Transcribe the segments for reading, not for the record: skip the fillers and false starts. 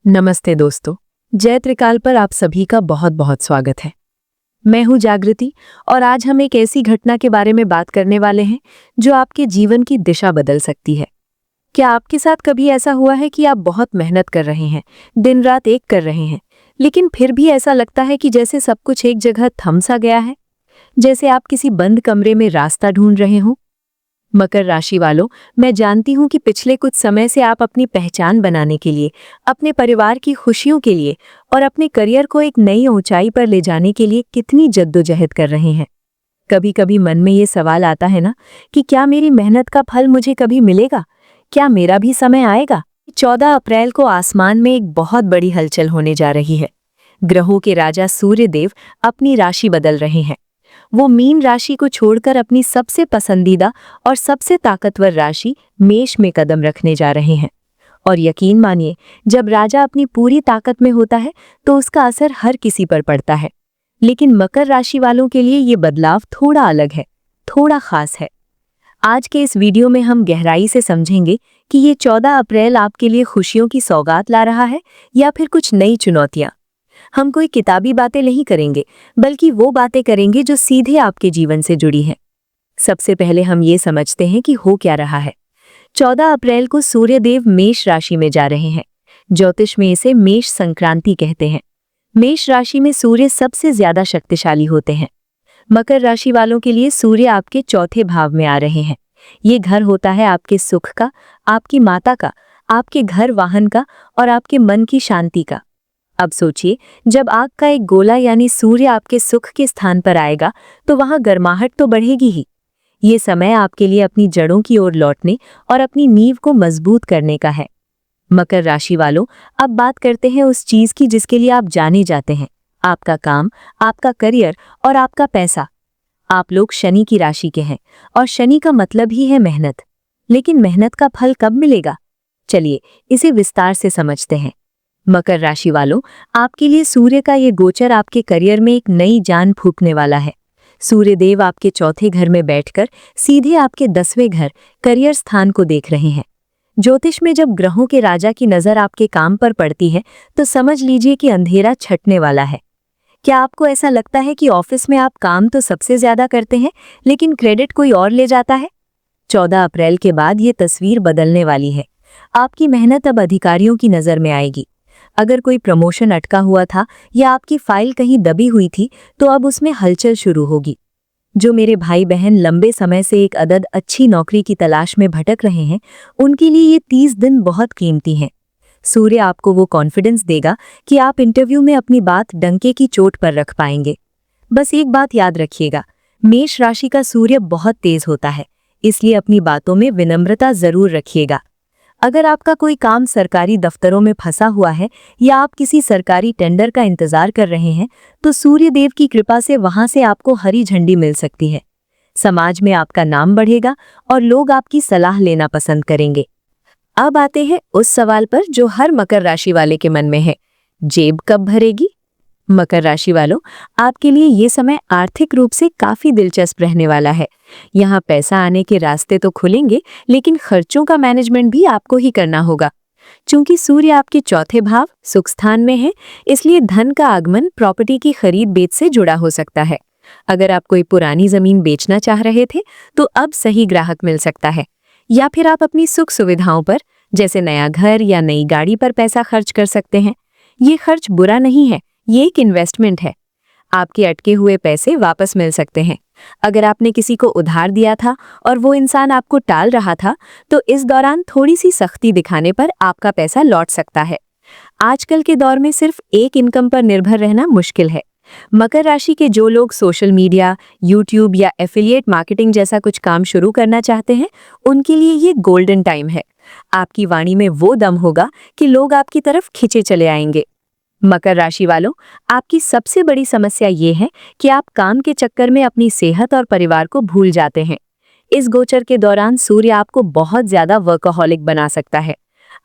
नमस्ते दोस्तों। जय त्रिकाल पर आप सभी का बहुत बहुत स्वागत है। मैं हूं जागृति और आज हम एक ऐसी घटना के बारे में बात करने वाले हैं जो आपके जीवन की दिशा बदल सकती है। क्या आपके साथ कभी ऐसा हुआ है कि आप बहुत मेहनत कर रहे हैं, दिन रात एक कर रहे हैं, लेकिन फिर भी ऐसा लगता है कि जैसे सब कुछ एक जगह थम सा गया है, जैसे आप किसी बंद कमरे में रास्ता ढूंढ रहे हो? मकर राशि वालों, मैं जानती हूं कि पिछले कुछ समय से आप अपनी पहचान बनाने के लिए, अपने परिवार की खुशियों के लिए और अपने करियर को एक नई ऊंचाई पर ले जाने के लिए कितनी जद्दोजहद कर रहे हैं। कभी कभी मन में ये सवाल आता है ना कि क्या मेरी मेहनत का फल मुझे कभी मिलेगा? क्या मेरा भी समय आएगा? 14 अप्रैल को आसमान में एक बहुत बड़ी हलचल होने जा रही है। ग्रहों के राजा सूर्य देव अपनी राशि बदल रहे हैं। वो मीन राशि को छोड़कर अपनी सबसे पसंदीदा और सबसे ताकतवर राशि मेष में कदम रखने जा रहे हैं। और यकीन मानिए, जब राजा अपनी पूरी ताकत में होता है तो उसका असर हर किसी पर पड़ता है। लेकिन मकर राशि वालों के लिए ये बदलाव थोड़ा अलग है, थोड़ा खास है। आज के इस वीडियो में हम गहराई से समझेंगे कि ये 14 अप्रैल आपके लिए खुशियों की सौगात ला रहा है या फिर कुछ नई चुनौतियां। हम कोई किताबी बातें नहीं करेंगे, बल्कि वो बातें करेंगे जो सीधे आपके जीवन से जुड़ी हैं। सबसे पहले हम ये समझते हैं कि हो क्या रहा है। 14 अप्रैल को सूर्यदेव मेष राशि में जा रहे हैं। ज्योतिष में इसे मेष संक्रांति कहते हैं। मेष राशि में सूर्य सबसे ज्यादा शक्तिशाली होते हैं। मकर राशि वालों के लिए सूर्य आपके चौथे भाव में आ रहे हैं। ये घर होता है आपके सुख का, आपकी माता का, आपके घर वाहन का और आपके मन की शांति का। अब सोचिए, जब आग का एक गोला यानी सूर्य आपके सुख के स्थान पर आएगा तो वहां गर्माहट तो बढ़ेगी ही। ये समय आपके लिए अपनी जड़ों की ओर लौटने और अपनी नींव को मजबूत करने का है। मकर राशि वालों, अब बात करते हैं उस चीज की जिसके लिए आप जाने जाते हैं। आपका काम, आपका करियर और आपका पैसा। आप लोग शनि की राशि के हैं और शनि का मतलब ही है मेहनत। लेकिन मेहनत का फल कब मिलेगा? चलिए इसे विस्तार से समझते हैं। मकर राशि वालों, आपके लिए सूर्य का ये गोचर आपके करियर में एक नई जान फूंकने वाला है। सूर्य देव आपके चौथे घर में बैठकर सीधे आपके 10वें घर, करियर स्थान को देख रहे हैं। ज्योतिष में जब ग्रहों के राजा की नजर आपके काम पर पड़ती है तो समझ लीजिए कि अंधेरा छटने वाला है। क्या आपको ऐसा लगता है कि ऑफिस में आप काम तो सबसे ज्यादा करते हैं, लेकिन क्रेडिट कोई और ले जाता है? 14 अप्रैल के बाद ये तस्वीर बदलने वाली है। आपकी मेहनत अब अधिकारियों की नजर में आएगी। अगर कोई प्रमोशन अटका हुआ था या आपकी फाइल कहीं दबी हुई थी तो अब उसमें हलचल शुरू होगी। जो मेरे भाई बहन लंबे समय से एक अदद अच्छी नौकरी की तलाश में भटक रहे हैं, उनके लिए ये 30 दिन बहुत कीमती हैं। सूर्य आपको वो कॉन्फिडेंस देगा कि आप इंटरव्यू में अपनी बात डंके की चोट पर रख पाएंगे। बस एक बात याद रखिएगा, मेष राशि का सूर्य बहुत तेज होता है, इसलिए अपनी बातों में विनम्रता जरूर रखिएगा। अगर आपका कोई काम सरकारी दफ्तरों में फंसा हुआ है या आप किसी सरकारी टेंडर का इंतजार कर रहे हैं, तो सूर्य देव की कृपा से वहां से आपको हरी झंडी मिल सकती है। समाज में आपका नाम बढ़ेगा और लोग आपकी सलाह लेना पसंद करेंगे। अब आते हैं उस सवाल पर जो हर मकर राशि वाले के मन में है, जेब कब भरेगी? मकर राशि वालों, आपके लिए ये समय आर्थिक रूप से काफी दिलचस्प रहने वाला है। यहाँ पैसा आने के रास्ते तो खुलेंगे, लेकिन खर्चों का मैनेजमेंट भी आपको ही करना होगा। चूंकि सूर्य आपके चौथे भाव सुख स्थान में है, इसलिए धन का आगमन प्रॉपर्टी की खरीद बेच से जुड़ा हो सकता है। अगर आप कोई पुरानी जमीन बेचना चाह रहे थे तो अब सही ग्राहक मिल सकता है। या फिर आप अपनी सुख सुविधाओं पर, जैसे नया घर या नई गाड़ी पर पैसा खर्च कर सकते हैं। ये खर्च बुरा नहीं है, ये एक इन्वेस्टमेंट है। आपके अटके हुए पैसे वापस मिल सकते हैं। अगर आपने किसी को उधार दिया था और वो इंसान आपको टाल रहा था, तो इस दौरान थोड़ी सी सख्ती दिखाने पर आपका पैसा लौट सकता है। आजकल के दौर में सिर्फ एक इनकम पर निर्भर रहना मुश्किल है। मकर राशि के जो लोग सोशल मीडिया, यूट्यूब या एफिलिएट मार्केटिंग जैसा कुछ काम शुरू करना चाहते हैं, उनके लिए ये गोल्डन टाइम है। आपकी वाणी में वो दम होगा कि लोग आपकी तरफ खिंचे चले आएंगे। मकर राशि वालों, आपकी सबसे बड़ी समस्या ये है कि आप काम के चक्कर में अपनी सेहत और परिवार को भूल जाते हैं। इस गोचर के दौरान सूर्य आपको बहुत ज्यादा वर्कहोलिक बना सकता है।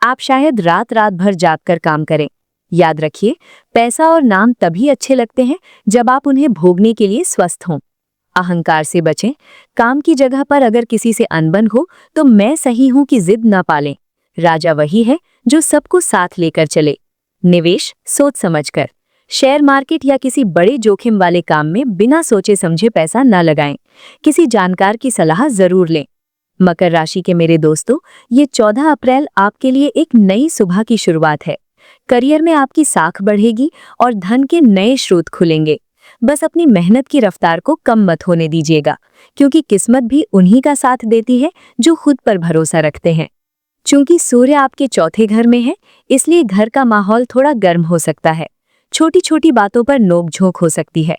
आप शायद रात रात भर जाग कर काम करें। याद रखिए, पैसा और नाम तभी अच्छे लगते हैं जब आप उन्हें भोगने के लिए स्वस्थ हों। अहंकार से बचें। काम की जगह पर अगर किसी से अनबन हो तो मैं सही हूं कि जिद न पालें। राजा वही है जो सबको साथ लेकर चले। निवेश सोच समझकर। शेयर मार्केट या किसी बड़े जोखिम वाले काम में बिना सोचे समझे पैसा न लगाएं। किसी जानकार की सलाह जरूर लें। मकर राशि के मेरे दोस्तों, ये 14 अप्रैल आपके लिए एक नई सुबह की शुरुआत है। करियर में आपकी साख बढ़ेगी और धन के नए स्रोत खुलेंगे। बस अपनी मेहनत की रफ्तार को कम मत होने दीजिएगा, क्योंकि किस्मत भी उन्हीं का साथ देती है जो खुद पर भरोसा रखते हैं। चूंकि सूर्य आपके चौथे घर में है, इसलिए घर का माहौल थोड़ा गर्म हो सकता है। छोटी छोटी बातों पर नोकझोंक हो सकती है।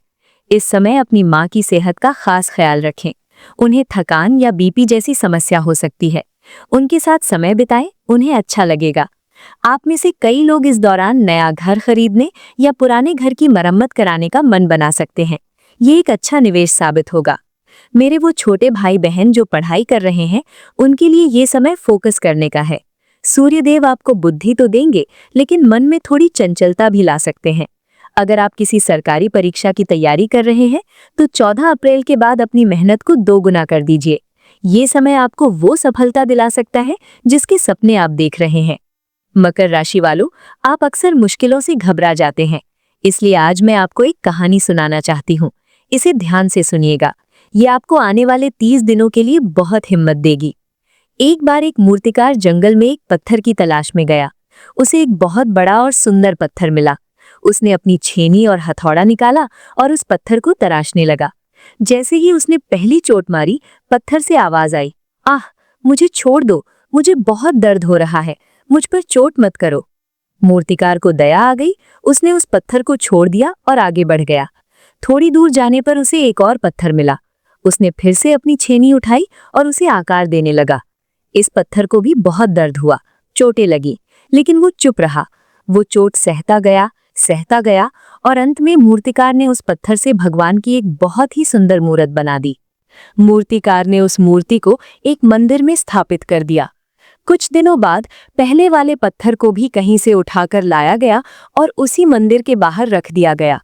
इस समय अपनी माँ की सेहत का खास ख्याल रखें। उन्हें थकान या बीपी जैसी समस्या हो सकती है। उनके साथ समय बिताएं, उन्हें अच्छा लगेगा। आप में से कई लोग इस दौरान नया घर खरीदने या पुराने घर की मरम्मत कराने का मन बना सकते हैं। ये एक अच्छा निवेश साबित होगा। मेरे वो छोटे भाई बहन जो पढ़ाई कर रहे हैं, उनके लिए ये समय फोकस करने का है। सूर्यदेव आपको बुद्धि तो देंगे, लेकिन मन में थोड़ी चंचलता भी ला सकते हैं। अगर आप किसी सरकारी परीक्षा की तैयारी कर रहे हैं, तो 14 अप्रैल के बाद अपनी मेहनत को दोगुना कर दीजिए। ये समय आपको वो सफलता दिला सकता है जिसके सपने आप देख रहे हैं। मकर राशि वालों, आप अक्सर मुश्किलों से घबरा जाते हैं, इसलिए आज मैं आपको एक कहानी सुनाना चाहती हूँ। इसे ध्यान से सुनिएगा। ये आपको आने वाले 30 दिनों के लिए बहुत हिम्मत देगी। एक बार एक मूर्तिकार जंगल में एक पत्थर की तलाश में गया। उसे एक बहुत बड़ा और सुंदर पत्थर मिला। उसने अपनी छेनी और हथौड़ा निकाला और उस पत्थर को तराशने लगा। जैसे ही उसने पहली चोट मारी, पत्थर से आवाज आई, आह, मुझे छोड़ दो, मुझे बहुत दर्द हो रहा है, मुझ पर चोट मत करो। मूर्तिकार को दया आ गई। उसने उस पत्थर को छोड़ दिया और आगे बढ़ गया। थोड़ी दूर जाने पर उसे एक और पत्थर मिला। उसने फिर से अपनी छेनी उठाई और उसे आकार देने लगा। इस पत्थर को भी बहुत दर्द हुआ, चोटें लगी, लेकिन वो चुप रहा। वो चोट सहता गया और अंत में मूर्तिकार ने उस पत्थर से भगवान की एक बहुत ही सुंदर मूर्ति बना दी। मूर्तिकार ने उस मूर्ति को एक मंदिर में स्थापित कर दिया। कुछ दिनों बाद पहले वाले पत्थर को भी कहीं से उठाकर लाया गया और उसी मंदिर के बाहर रख दिया गया।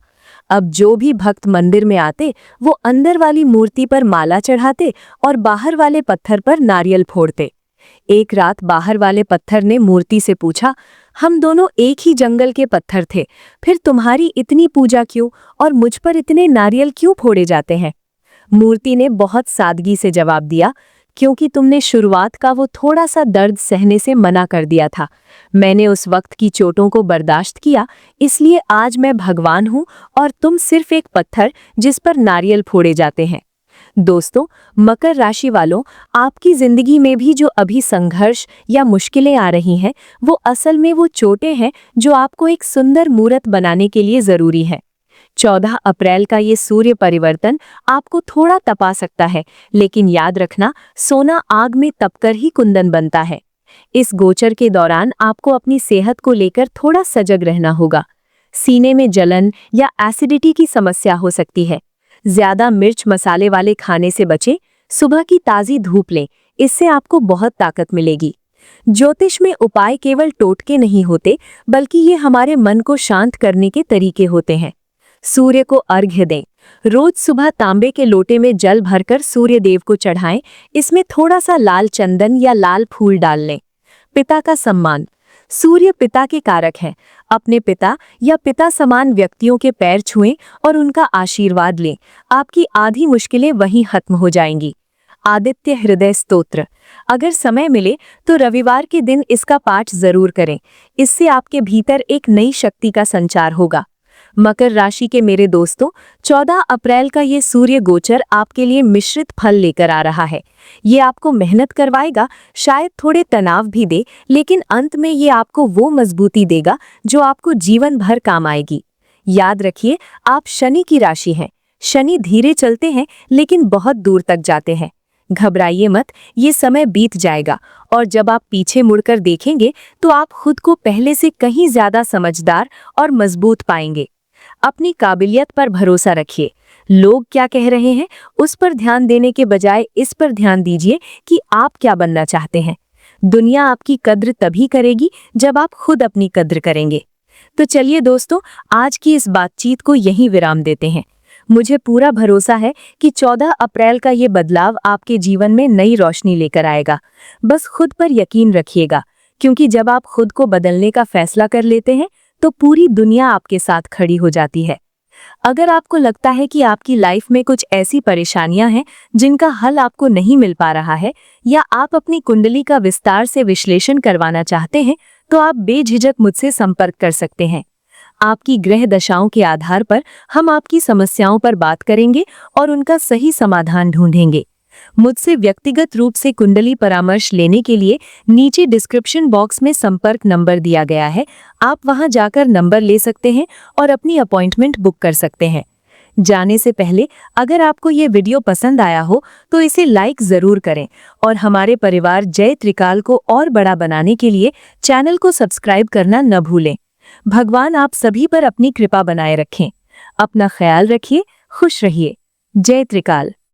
अब जो भी भक्त मंदिर में आते, वो अंदर वाली मूर्ति पर माला चढ़ाते और बाहर वाले पत्थर पर नारियल फोड़ते। एक रात बाहर वाले पत्थर ने मूर्ति से पूछा, हम दोनों एक ही जंगल के पत्थर थे, फिर तुम्हारी इतनी पूजा क्यों और मुझ पर इतने नारियल क्यों फोड़े जाते हैं? मूर्ति ने बहुत सादगी से जवाब दिया, क्योंकि तुमने शुरुआत का वो थोड़ा सा दर्द सहने से मना कर दिया था। मैंने उस वक्त की चोटों को बर्दाश्त किया, इसलिए आज मैं भगवान हूँ और तुम सिर्फ एक पत्थर जिस पर नारियल फोड़े जाते हैं। दोस्तों, मकर राशि वालों, आपकी जिंदगी में भी जो अभी संघर्ष या मुश्किलें आ रही हैं, वो असल में वो चोटें हैं जो आपको एक सुंदर मूर्त बनाने के लिए जरूरी है। 14 अप्रैल का ये सूर्य परिवर्तन आपको थोड़ा तपा सकता है, लेकिन याद रखना, सोना आग में तपकर ही कुंदन बनता है। इस गोचर के दौरान आपको अपनी सेहत को लेकर थोड़ा सजग रहना होगा। सीने में जलन या एसिडिटी की समस्या हो सकती है। ज्यादा मिर्च मसाले वाले खाने से बचें। सुबह की ताज़ी धूप लें, इससे आपको बहुत ताकत मिलेगी। ज्योतिष में उपाय केवल टोटके नहीं होते, बल्कि ये हमारे मन को शांत करने के तरीके होते हैं। सूर्य को अर्घ्य दें। रोज सुबह तांबे के लोटे में जल भरकर सूर्य देव को चढ़ाएं। इसमें थोड़ा सा लाल चंदन या लाल फूल डाल लें। पिता का सम्मान। सूर्य पिता के कारक हैं। अपने पिता या पिता समान व्यक्तियों के पैर छुएं और उनका आशीर्वाद लें। आपकी आधी मुश्किलें वहीं खत्म हो जाएंगी। आदित्य हृदय स्तोत्र। अगर समय मिले तो रविवार के दिन इसका पाठ जरूर करें। इससे आपके भीतर एक नई शक्ति का संचार होगा। मकर राशि के मेरे दोस्तों, 14 अप्रैल का ये सूर्य गोचर आपके लिए मिश्रित फल लेकर आ रहा है। ये आपको मेहनत करवाएगा, शायद थोड़े तनाव भी दे, लेकिन अंत में ये आपको वो मजबूती देगा जो आपको जीवन भर काम आएगी। याद रखिए, आप शनि की राशि हैं। शनि धीरे चलते हैं, लेकिन बहुत दूर तक जाते हैं। घबराइए मत, ये समय बीत जाएगा और जब आप पीछे मुड़कर देखेंगे तो आप खुद को पहले से कहीं ज्यादा समझदार और मजबूत पाएंगे। अपनी काबिलियत पर भरोसा रखिए। लोग क्या कह रहे हैं, उस पर ध्यान देने के बजाय इस पर ध्यान दीजिए कि आप क्या बनना चाहते हैं। दुनिया आपकी कद्र तभी करेगी जब आप खुद अपनी कद्र करेंगे। तो चलिए दोस्तों, आज की इस बातचीत को यहीं विराम देते हैं। मुझे पूरा भरोसा है कि 14 अप्रैल का ये बदलाव आपके जीवन में नई रोशनी लेकर आएगा। बस खुद पर यकीन रखिएगा, क्योंकि जब आप खुद को बदलने का फैसला कर लेते हैं तो पूरी दुनिया आपके साथ खड़ी हो जाती है। अगर आपको लगता है कि आपकी लाइफ में कुछ ऐसी परेशानियां हैं जिनका हल आपको नहीं मिल पा रहा है, या आप अपनी कुंडली का विस्तार से विश्लेषण करवाना चाहते हैं, तो आप बेझिझक मुझसे संपर्क कर सकते हैं। आपकी ग्रह दशाओं के आधार पर हम आपकी समस्याओं पर बात करेंगे और उनका सही समाधान ढूंढेंगे। मुझसे व्यक्तिगत रूप से कुंडली परामर्श लेने के लिए नीचे डिस्क्रिप्शन बॉक्स में संपर्क नंबर दिया गया है। आप वहां जाकर नंबर ले सकते हैं और अपनी अपॉइंटमेंट बुक कर सकते हैं। जाने से पहले अगर आपको ये वीडियो पसंद आया हो तो इसे लाइक जरूर करें और हमारे परिवार जय त्रिकाल को और बड़ा बनाने के लिए चैनल को सब्सक्राइब करना न भूलें। भगवान आप सभी पर अपनी कृपा बनाए रखें। अपना ख्याल रखिए, खुश रहिए। जय त्रिकाल।